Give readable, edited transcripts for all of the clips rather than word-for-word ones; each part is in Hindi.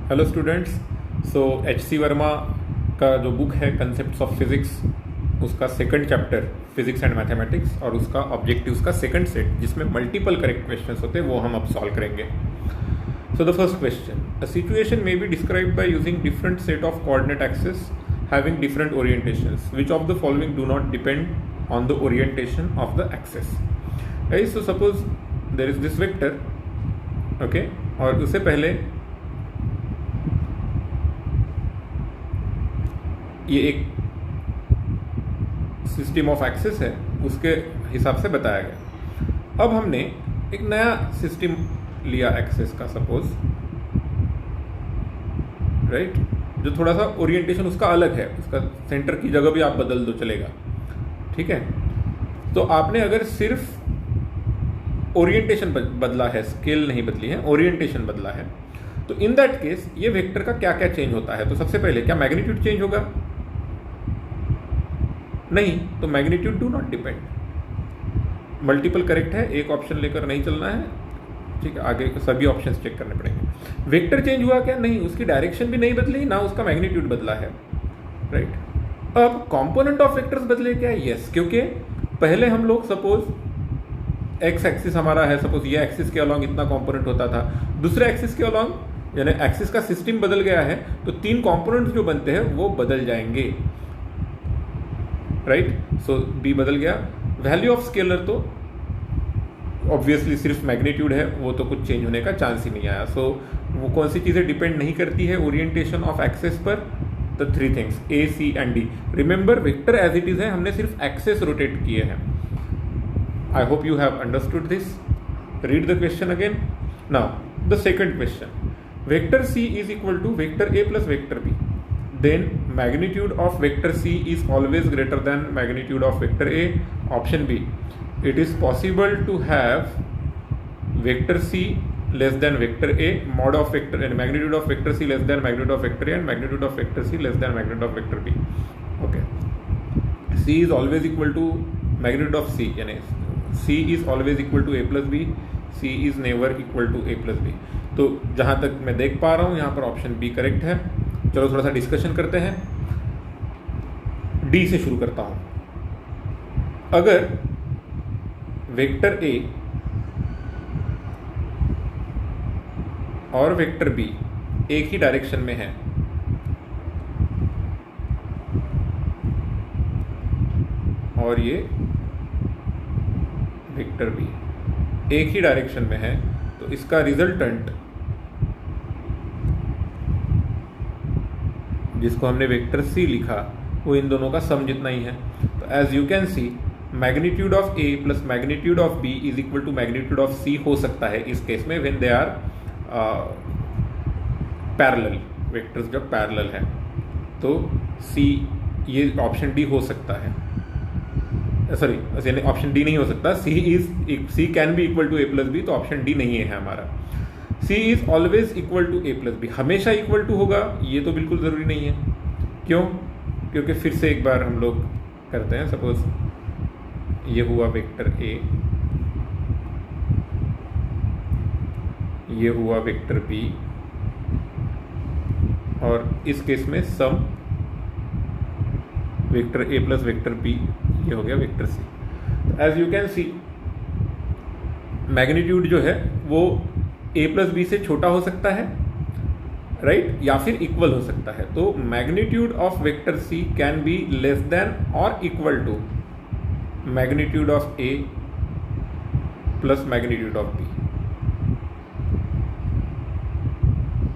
Hello students. So H C. Verma का जो बुक है कंसेप्ट्स ऑफ फिजिक्स, उसका second chapter physics and mathematics और उसका ऑब्जेक्टिव्स का सेकंड सेट जिसमें मल्टीपल करेक्ट क्वेश्चंस होते हैं वो हम अब सॉल्व करेंगे। So the first question, a situation may be described by using different set of coordinate axis having different orientations which of the following do not depend on the orientation of the axis. Guys, so suppose there is this vector, okay, और उससे पहले ये एक सिस्टम ऑफ एक्सिस है, उसके हिसाब से बताया गया। अब हमने एक नया सिस्टम लिया एक्सिस का, सपोज, राइट, जो थोड़ा सा ओरिएंटेशन उसका अलग है, उसका सेंटर की जगह भी आप बदल दो चलेगा, ठीक है। तो आपने अगर सिर्फ ओरिएंटेशन बदला है, स्केल नहीं बदली है, ओरिएंटेशन बदला है, तो इन दैट केस ये वेक्टर का क्या क्या चेंज होता है। तो सबसे पहले क्या मैग्नीट्यूड चेंज होगा? नहीं, तो magnitude do not depend. Multiple correct है, एक ऑप्शन लेकर नहीं चलना है, ठीक है, आगे सभी ऑप्शंस चेक करने पड़ेंगे। वेक्टर चेंज हुआ क्या? नहीं, उसकी डायरेक्शन भी नहीं बदली, ना उसका मैग्नीट्यूड बदला है, राइट। अब कंपोनेंट ऑफ वेक्टर्स बदले क्या? यस, क्योंकि पहले हम लोग सपोज एक्स एक्सिस हमारा है, सपोज ये एक्सिस के अलॉन्ग इतना कंपोनेंट होता था, दूसरे एक्सिस के अलॉन्ग यानी एक्सिस का सिस्टम बदल गया है, तो तीन कंपोनेंट्स जो बनते हैं वो बदल जाएंगे, राइट। सो बी बदल गया। वैल्यू ऑफ स्केलर तो ऑब्वियसली सिर्फ मैग्नीट्यूड है, वो तो कुछ चेंज होने का चांस ही नहीं आया। सो वो कौन सी चीज़ें डिपेंड नहीं करती है ओरिएंटेशन ऑफ एक्सेस पर? The three things A, C and D. Remember, vector as it is है, हमने सिर्फ एक्सेस रोटेट किए हैं। I hope you have understood this. Read the question again. Now the second question, vector C is equal to vector A plus vector B, then magnitude of vector C is always greater than magnitude of vector A. Option B, it is possible to have vector C less than vector A, mod of vector and magnitude of vector C less than magnitude of vector A and magnitude of vector C less than magnitude of vector B. Okay, C is always equal to magnitude of C, यानी C is always equal to A plus B, C is never equal to A plus B. तो जहाँ तक मैं देख पा रहा हूँ यहाँ पर ऑप्शन बी करेक्ट है। चलो थोड़ा सा डिस्कशन करते हैं। डी से शुरू करता हूं। अगर वेक्टर ए और वेक्टर बी एक ही डायरेक्शन में है, और ये वेक्टर बी एक ही डायरेक्शन में है, तो इसका रिजल्टेंट, जिसको हमने वेक्टर सी लिखा, वो इन दोनों का सम जितना ही है। तो as you can see, magnitude of A plus magnitude of B is equal to magnitude of C हो सकता है इस केस में, when they are parallel, vectors जब पैरेलल है। तो सी, ये ऑप्शन डी हो सकता है, सॉरी यानी ऑप्शन डी नहीं हो सकता, C can be equal to A plus B, तो ऑप्शन डी नहीं है हमारा। C is always equal to A plus B, हमेशा इक्वल टू होगा ये तो बिल्कुल ज़रूरी नहीं है। क्यों? क्योंकि फिर से एक बार हम लोग करते हैं। सपोज ये हुआ वेक्टर ए, ये हुआ वेक्टर बी, और इस केस में sum vector A plus vector B, ये हो गया वेक्टर सी। तो as you can see, magnitude जो है वो ए प्लस बी से छोटा हो सकता है, राइट, या फिर इक्वल हो सकता है। तो magnitude of vector C can be less than और equal to magnitude of A plus magnitude of B,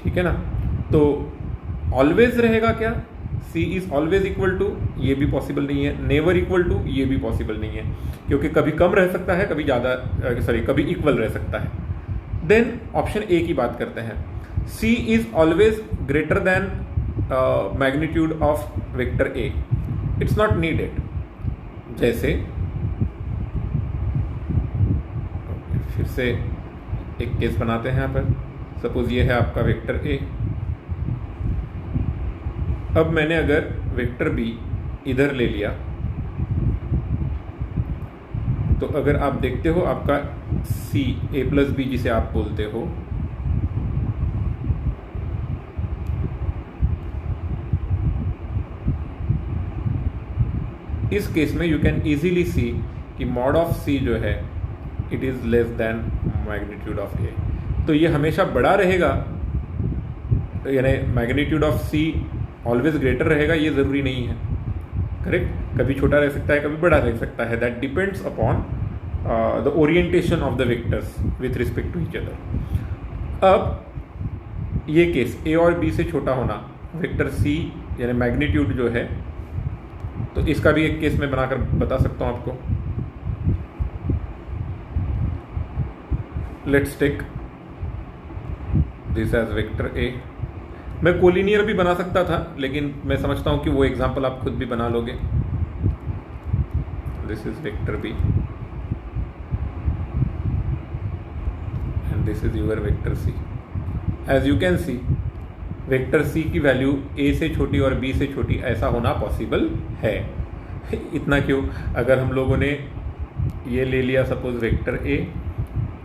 ठीक है ना। तो ऑलवेज रहेगा क्या? C is always equal to, ये भी पॉसिबल नहीं है। नेवर इक्वल टू, ये भी पॉसिबल नहीं है, क्योंकि कभी कम रह सकता है, कभी ज़्यादा, सॉरी कभी इक्वल रह सकता है। देन ऑप्शन ए की बात करते हैं, C is always greater than magnitude of vector A, it's not needed. जैसे फिर से एक केस बनाते हैं यहाँ पर। सपोज ये है आपका वेक्टर A, अब मैंने अगर वेक्टर B इधर ले लिया, तो अगर आप देखते हो आपका C, A प्लस बी जिसे आप बोलते हो, इस केस में यू कैन इजीली सी कि मॉड ऑफ सी जो है it is less than magnitude of A. तो ये हमेशा बड़ा रहेगा, यानी magnitude of C always greater रहेगा ये ज़रूरी नहीं है, करेक्ट। कभी छोटा रह सकता है, कभी बड़ा रह सकता है। That depends upon the orientation of the vectors with respect to each other. अब ये केस ए और बी से छोटा होना, वेक्टर सी यानी मैग्नीट्यूड जो है, तो इसका भी एक केस मैं बनाकर बता सकता हूं आपको। Let's take this as vector A. मैं कोलिनियर भी बना सकता था, लेकिन मैं समझता हूं कि वो एग्जांपल आप खुद भी बना लोगे। This is vector B and this is your vector C. As you can see vector C की वैल्यू ए से छोटी और बी से छोटी ऐसा होना पॉसिबल है। इतना क्यों? अगर हम लोगों ने ये ले लिया सपोज वेक्टर ए,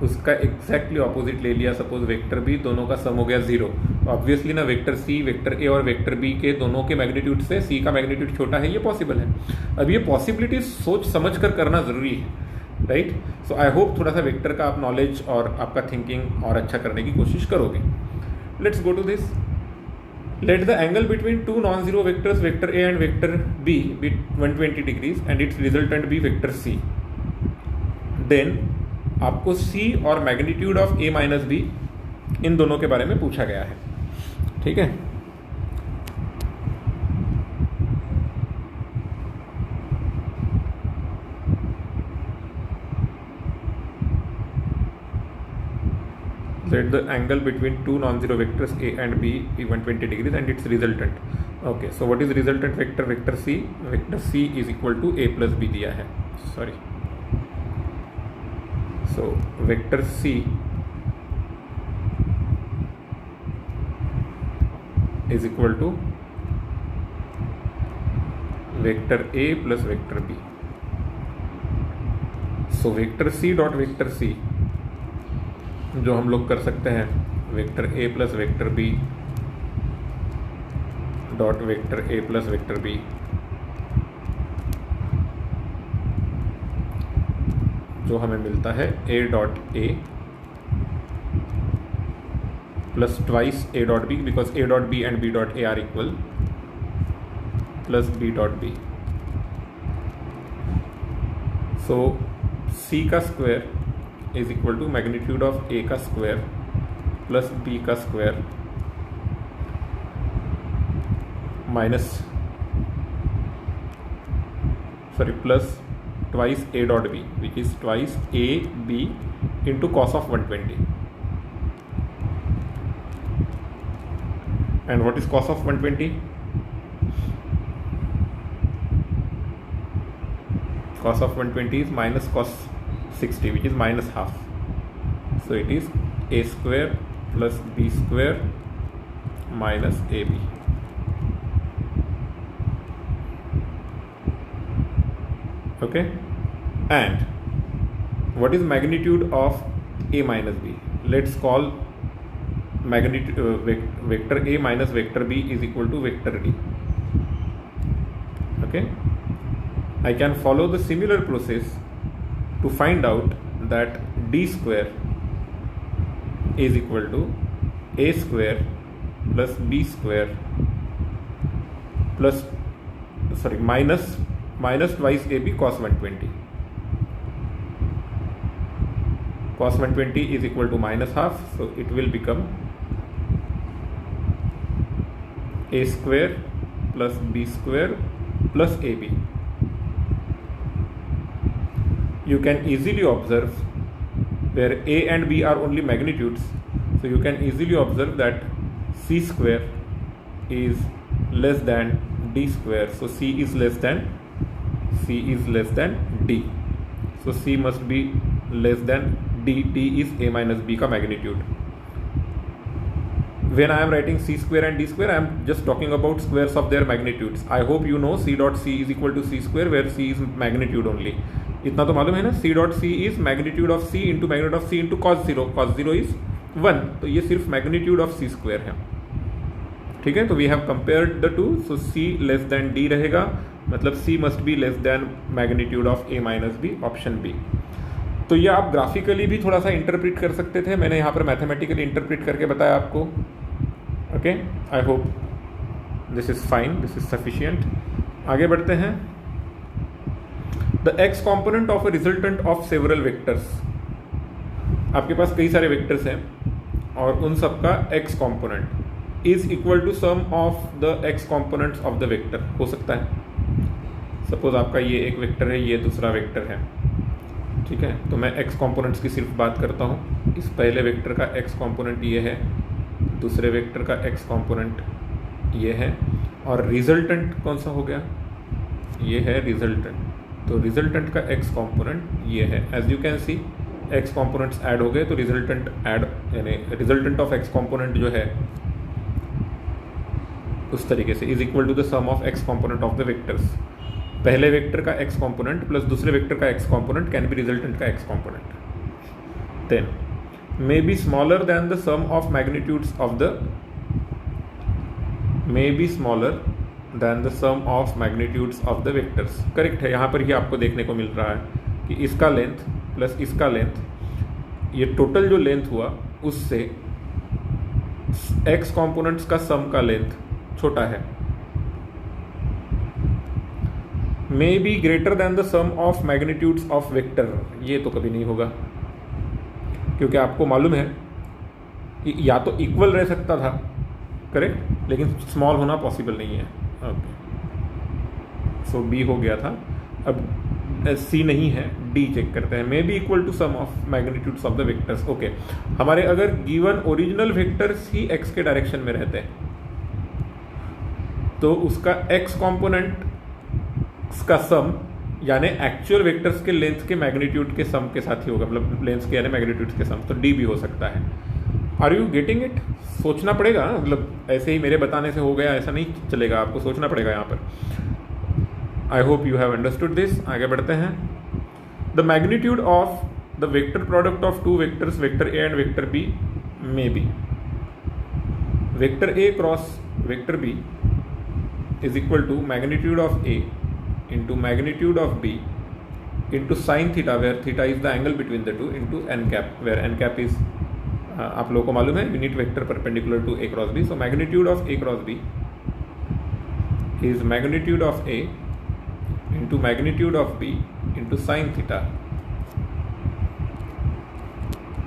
उसका एग्जैक्टली ऑपोजिट ले लिया सपोज वेक्टर बी, दोनों का सम हो गया 0, तो ऑब्वियसली ना वेक्टर सी, वेक्टर ए और वेक्टर बी के दोनों के मैग्नीट्यूड से सी का मैग्नीट्यूड छोटा है, ये पॉसिबल है। अब ये पॉसिबिलिटी सोच समझ कर करना ज़रूरी है, राइट। सो आई होप थोड़ा सा वेक्टर का आप नॉलेज और आपका थिंकिंग और अच्छा करने की कोशिश करोगे। Let's go to this. Let the angle between two non-zero vectors, vector A and vector B, be 120 degrees and its resultant be vector C. Then आपको C और magnitude of A minus B इन दोनों के बारे में पूछा गया है, ठीक है। Let the angle between two non-zero vectors A and B be 120 degrees and its resultant. Okay, so what is resultant vector? Vector C. Vector C is equal to A plus B दिया है, sorry. So vector C is equal to vector A plus vector B. So vector C dot vector C जो हम लोग कर सकते हैं, vector A plus vector B dot vector A plus vector B, जो हमें मिलता है A dot A plus twice A dot B, because A dot B and B dot A are equal, plus B dot B. So C का square is equal to magnitude of A का स्क्वायर प्लस बी का square minus plus twice A dot B which is twice A B into cos of 120। And what is cos of 120? Cos of 120 is minus cos 60, which is minus half. So it is a square plus b square minus ab. Okay, and what is magnitude of a minus b? Let's call magnitude vector a minus vector b is equal to vector d. Okay, I can follow the similar process to find out that d square is equal to a square plus b square plus minus twice ab cos 120. Cos 120 is equal to minus half, so it will become a square plus b square plus ab. You can easily observe where a and b are only magnitudes, so you can easily observe that c square is less than d square, so c is less than d, so c must be less than d. d is a minus b का magnitude. When I am writing c square and d square, I am just talking about squares of their magnitudes. I hope you know c dot c is equal to c square, where c is magnitude only. इतना तो मालूम है ना, c dot C is magnitude of c into magnitude of c into cos zero is 1, तो ये सिर्फ मैग्नीट्यूड ऑफ c स्क्वायर है, ठीक है। तो we have compared the two, so c less than d रहेगा, मतलब C must be less than magnitude of A minus B, option B. तो ये आप ग्राफिकली भी थोड़ा सा इंटरप्रेट कर सकते थे, मैंने यहाँ पर मैथमेटिकली इंटरप्रेट करके बताया आपको। Okay, I hope this is fine, this is sufficient. आगे बढ़ते हैं। The X component of a resultant of several vectors. आपके पास कई सारे वेक्टर्स हैं और उन सबका X component is equal to sum of the X components of the vector हो सकता है। सपोज आपका ये एक वेक्टर है, ये दूसरा वेक्टर है, ठीक है। तो मैं एक्स कॉम्पोनेंट्स की सिर्फ बात करता हूँ। इस पहले वेक्टर का एक्स कॉम्पोनेंट ये है, दूसरे वेक्टर का एक्स कॉम्पोनेंट ये है, और रिजल्टेंट कौन सा हो गया, ये है रिजल्टेंट। तो रिजल्टेंट का एक्स कॉम्पोनेंट ये है। As you can see x components add हो गए, तो रिजल्टेंट ऐड, यानी रिजल्टेंट ऑफ एक्स कॉम्पोनेंट जो है उस तरीके से is equal to the sum of x component of the vectors. पहले वेक्टर का एक्स कॉम्पोनेंट प्लस दूसरे वेक्टर का x component can be resultant का x component. Then may be smaller than the sum of magnitudes of the, may be smaller than the sum of magnitudes of the vectors. Correct है, यहाँ पर ही आपको देखने को मिल रहा है कि इसका लेंथ प्लस इसका लेंथ, ये टोटल जो लेंथ हुआ उससे एक्स कॉम्पोनेंट्स का सम का लेंथ छोटा है। May be greater than the sum of magnitudes of vector, ये तो कभी नहीं होगा, क्योंकि आपको मालूम है कि या तो इक्वल रह सकता था, करेक्ट, लेकिन स्मॉल होना पॉसिबल नहीं है। ओके, सो बी हो गया था, अब सी नहीं है, डी चेक करते हैं। May be equal to sum of magnitudes of the vectors. Okay, हमारे अगर गिवन ओरिजिनल वेक्टर्स ही एक्स के डायरेक्शन में रहते हैं तो उसका एक्स कॉम्पोनेंट का सम यानी एक्चुअल वेक्टर्स के लेंथ के मैग्नीट्यूड के सम के साथ ही होगा, मतलब लेंथ के यानी मैग्नीट्यूड के सम, तो डी भी हो सकता है। Are you getting it? सोचना पड़ेगा, मतलब ऐसे ही मेरे बताने से हो गया ऐसा नहीं चलेगा, आपको सोचना पड़ेगा यहाँ पर। I hope you have understood this. आगे बढ़ते हैं। The magnitude of the vector product of two vectors, vector A and vector B, may be vector A cross vector B is equal to magnitude of A into magnitude of B into sin theta, where theta is the angle between the two, into n cap, where n cap is आप लोगों को मालूम है unit vector perpendicular to A cross B। So magnitude of A cross B is magnitude of A into magnitude of B into sin theta.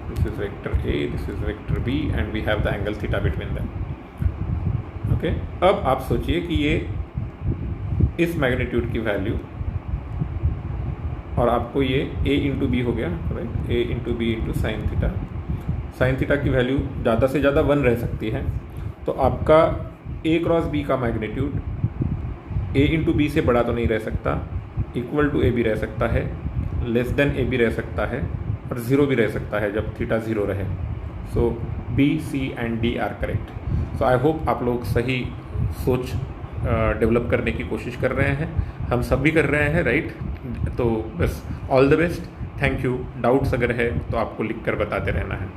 This is vector A, this is vector B, and we have the angle theta between them. Okay, अब आप सोचिए कि ये इस मैग्नीट्यूड की वैल्यू, और आपको ये a इंटू बी हो गया, right, a into B into sine theta. Sine theta की वैल्यू ज़्यादा से ज़्यादा 1 रह सकती है, तो आपका a क्रॉस b का मैग्नीट्यूड a इंटू बी से बड़ा तो नहीं रह सकता, इक्वल टू a भी रह सकता है, लेस देन a भी रह सकता है, और 0 भी रह सकता है जब थीटा 0 रहे। So B, C and D are correct. So I hope आप लोग सही सोच डेवलप करने की कोशिश कर रहे हैं, हम सब भी कर रहे हैं, राइट। तो बस all the best, thank you. Doubts अगर है तो आपको लिख कर बताते रहना है।